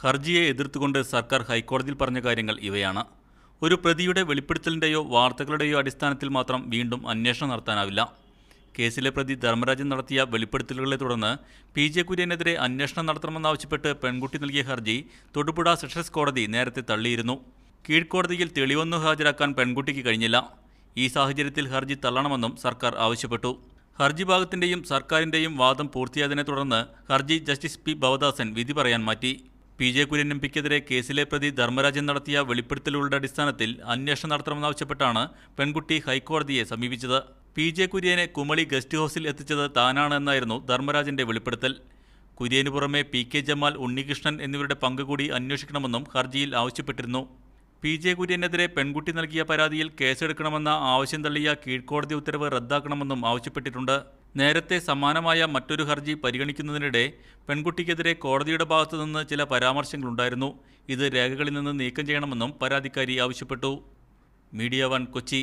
ഹർജിയെ എതിർത്തുകൊണ്ട് സർക്കാർ ഹൈക്കോടതിയിൽ പറഞ്ഞ കാര്യങ്ങൾ ഇവയാണ്. ഒരു പ്രതിയുടെ വെളിപ്പെടുത്തലിൻ്റെയോ വാർത്തകളുടെയോ അടിസ്ഥാനത്തിൽ മാത്രം വീണ്ടും അന്വേഷണം നടത്താനാവില്ല. കേസിലെ പ്രതി ധർമ്മരാജൻ നടത്തിയ വെളിപ്പെടുത്തലുകളെ തുടർന്ന് പി.ജെ. കുര്യനെതിരെ അന്വേഷണം നടത്തണമെന്നാവശ്യപ്പെട്ട് പെൺകുട്ടി നൽകിയ ഹർജി തൊടുപുഴ സെഷൻസ് കോടതി നേരത്തെ തള്ളിയിരുന്നു. കീഴ്ക്കോടതിയിൽ തെളിവൊന്നും ഹാജരാക്കാൻ പെൺകുട്ടിക്ക് കഴിഞ്ഞില്ല. ഈ സാഹചര്യത്തിൽ ഹർജി തള്ളണമെന്നും സർക്കാർ ആവശ്യപ്പെട്ടു. ഹർജി ഭാഗത്തിൻ്റെയും സർക്കാരിൻ്റെയും വാദം പൂർത്തിയായതിനെ തുടർന്ന് ഹർജി ജസ്റ്റിസ് പി. ഭവദാസൻ വിധി പറയാൻ മാറ്റി. പി.ജെ. കുര്യൻ എം.പിക്കെതിരെ കേസിലെ പ്രതി ധർമ്മരാജൻ നടത്തിയ വെളിപ്പെടുത്തലുകളുടെ അടിസ്ഥാനത്തിൽ അന്വേഷണം നടത്തണമെന്നാവശ്യപ്പെട്ടാണ് പെൺകുട്ടി ഹൈക്കോടതിയെ സമീപിച്ചത്. പി.ജെ. കുര്യനെ കുമളി ഗസ്റ്റ് ഹൗസിൽ എത്തിച്ചത് താനാണ് എന്നായിരുന്നു ധർമ്മരാജന്റെ വെളിപ്പെടുത്തൽ. കുര്യന് പുറമെ പി.കെ. ജമാൽ, ഉണ്ണികൃഷ്ണൻ എന്നിവരുടെ പങ്ക് കൂടി അന്വേഷിക്കണമെന്നും ഹർജിയിൽ ആവശ്യപ്പെട്ടിരുന്നു. പി.ജെ. കുര്യനെതിരെ പെൺകുട്ടി നൽകിയ പരാതിയിൽ കേസെടുക്കണമെന്ന ആവശ്യം തള്ളിയ കീഴ്ക്കോടതി ഉത്തരവ് റദ്ദാക്കണമെന്നും ആവശ്യപ്പെട്ടിട്ടുണ്ട്. നേരത്തെ സമാനമായ മറ്റൊരു ഹർജി പരിഗണിക്കുന്നതിനിടെ പെൺകുട്ടിക്കെതിരെ കോടതിയുടെ ഭാഗത്തുനിന്ന് ചില പരാമർശങ്ങളുണ്ടായിരുന്നു. ഇത് രേഖകളിൽ നിന്ന് നീക്കം ചെയ്യണമെന്നും പരാതിക്കാരി ആവശ്യപ്പെട്ടു. മീഡിയ 1 കൊച്ചി.